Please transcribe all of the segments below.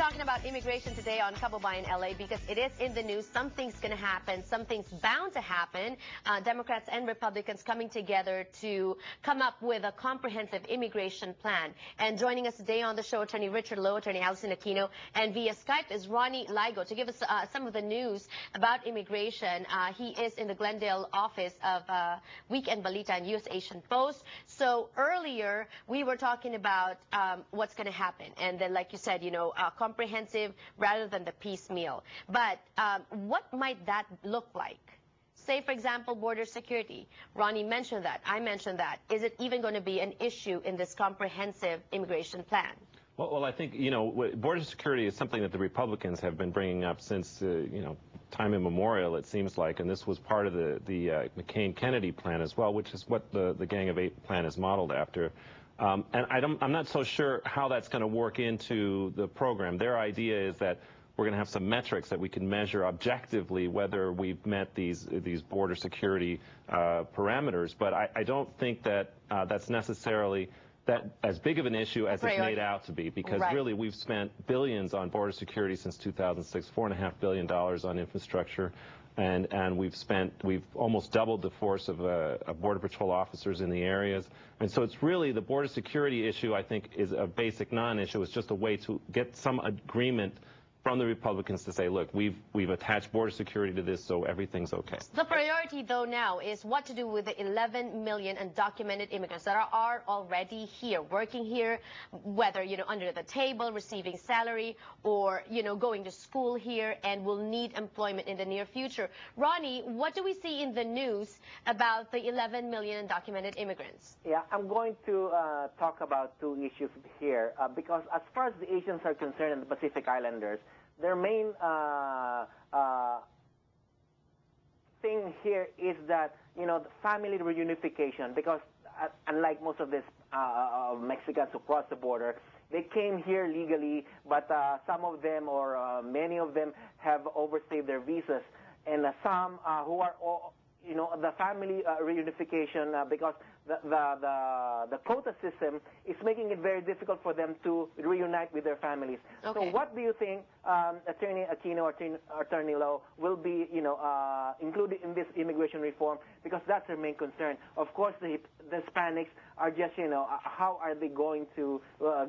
talking about immigration today on Kababayan LA because it is in the news. Something's going to happen. Something's bound to happen. Democrats and Republicans coming together to come up with a comprehensive immigration plan. And joining us today on the show, Attorney Richard Lowe, Attorney Allison Aquino, and via Skype is Ronnie Ligo to give us some of the news about immigration. He is in the Glendale office of Weekend Balita and U.S. Asian Post. So earlier we were talking about what's going to happen, and then, like you said, you know, comprehensive rather than the piecemeal. But what might that look like? Say, for example, border security. Ronnie mentioned that. I mentioned that. Is it even going to be an issue in this comprehensive immigration plan? Well, I think, you know, border security is something that the Republicans have been bringing up since, you know, time immemorial, it seems like, and this was part of the McCain-Kennedy plan as well, which is what the Gang of Eight plan is modeled after. And I'm not so sure how that's going to work into the program. Their idea is that we're going to have some metrics that we can measure objectively whether we've met these border security parameters. But I don't think that that's necessarily as big of an issue as it's made out to be, because really we've spent billions on border security since 2006, $4.5 billion on infrastructure. And we've almost doubled the force of Border Patrol officers in the areas. And so it's really the border security issue, I think, is a basic non-issue. It's just a way to get some agreement from the Republicans to say, look, we've attached border security to this, so everything's okay. The priority, though, now is what to do with the 11 million undocumented immigrants that are already here, working here, whether, you know, under the table, receiving salary, or, you know, going to school here and will need employment in the near future. Ronnie, what do we see in the news about the 11 million undocumented immigrants? Yeah, I'm going to talk about two issues here because as far as the Asians are concerned and the Pacific Islanders, their main thing here is that, you know, the family reunification, because unlike most of these Mexicans who cross the border, they came here legally, but some of them or many of them have overstayed their visas, and some who are, you know, the family reunification because the quota system is making it very difficult for them to reunite with their families. Okay. So what do you think Attorney Aquino or Attorney Lowe will be, you know, included in this immigration reform? Because that's their main concern. Of course, the Hispanics are just, you know, how are they going to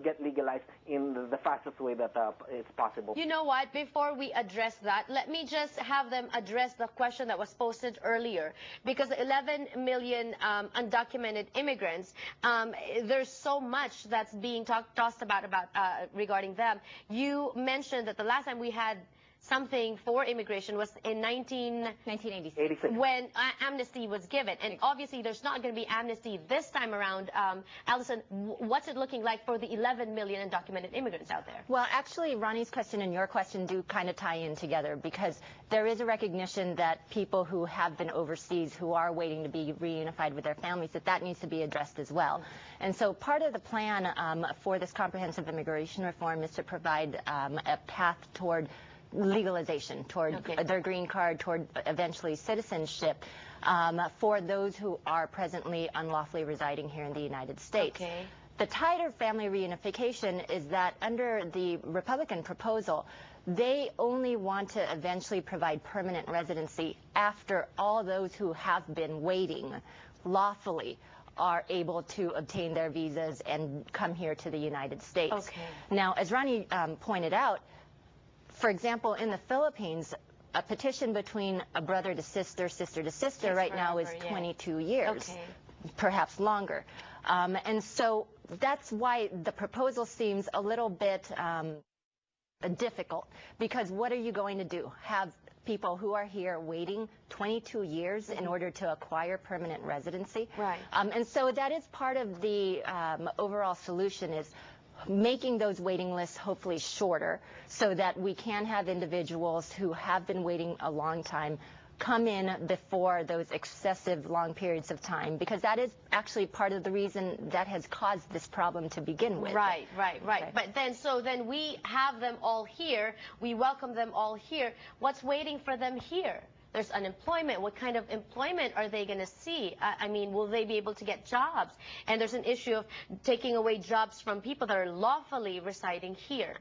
get legalized in the fastest way that is possible? You know what? Before we address that, let me just have them address the question that was posted earlier. Because 11 million undocumented immigrants, there's so much that's being tossed about regarding them. You mentioned that the last time we had something for immigration was in 1986 when amnesty was given, and obviously there's not going to be amnesty this time around. Allison, what's it looking like for the 11 million undocumented immigrants out there? Well, actually, Ronnie's question and your question do kind of tie in together, because there is a recognition that people who have been overseas, who are waiting to be reunified with their families, that needs to be addressed as well. And so part of the plan for this comprehensive immigration reform is to provide a path toward legalization, toward their green card, toward eventually citizenship for those who are presently unlawfully residing here in the United States. Okay. The tighter family reunification is that under the Republican proposal, they only want to eventually provide permanent residency after all those who have been waiting lawfully are able to obtain their visas and come here to the United States. Okay. Now, as Ronnie pointed out, for example, in the Philippines, a petition between a brother to sister, sister to sister right now is 22 years, perhaps longer. And so that's why the proposal seems a little bit difficult, because what are you going to do? Have people who are here waiting 22 years in order to acquire permanent residency? Right. And so that is part of the overall solution, is making those waiting lists hopefully shorter so that we can have individuals who have been waiting a long time come in before those excessive long periods of time, because that is actually part of the reason that has caused this problem to begin with. Right. But then we have them all here, we welcome them all here. What's waiting for them here? There's unemployment. What kind of employment are they going to see? I mean, will they be able to get jobs? And there's an issue of taking away jobs from people that are lawfully residing here.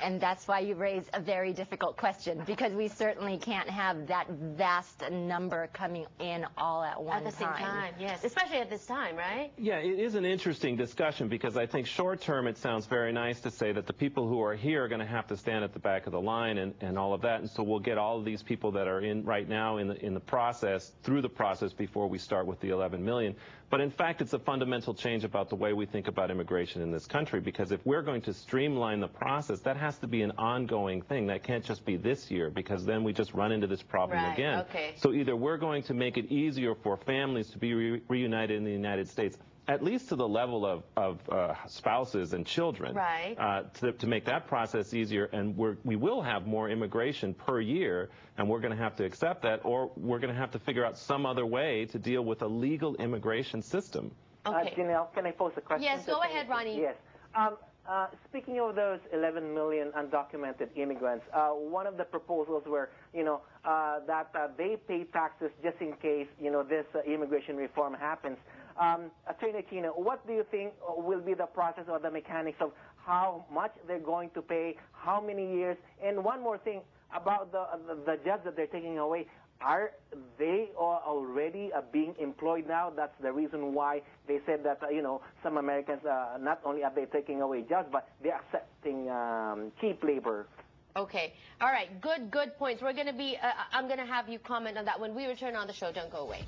And that's why you raise a very difficult question, because we certainly can't have that vast number coming in all at one time. At the same time, yes. Especially at this time, right? Yeah, it is an interesting discussion, because I think short term it sounds very nice to say that the people who are here are going to have to stand at the back of the line and all of that. And so we'll get all of these people that are in right now in the process, through the process, before we start with the 11 million. But in fact, it's a fundamental change about the way we think about immigration in this country, because if we're going to streamline the process, that has to be an ongoing thing. That can't just be this year, because then we just run into this problem again. Okay. So either we're going to make it easier for families to be reunited in the United States, at least to the level of spouses and children, right, to make that process easier, and we will have more immigration per year, and we're going to have to accept that, or we're going to have to figure out some other way to deal with a legal immigration system. Okay. Janelle, can I pose a question? Yes, go ahead, Ronnie. Yes. Speaking of those 11 million undocumented immigrants, one of the proposals were, that they pay taxes just in case, this immigration reform happens. Attorney Aquino, what do you think will be the process or the mechanics of how much they're going to pay, how many years? And one more thing about the judge that they're taking away. Are they already being employed now? That's the reason why they said that, some Americans, not only are they taking away jobs, but they're accepting cheap labor. Okay. All right. Good points. We're going to be, I'm going to have you comment on that when we return on the show. Don't go away.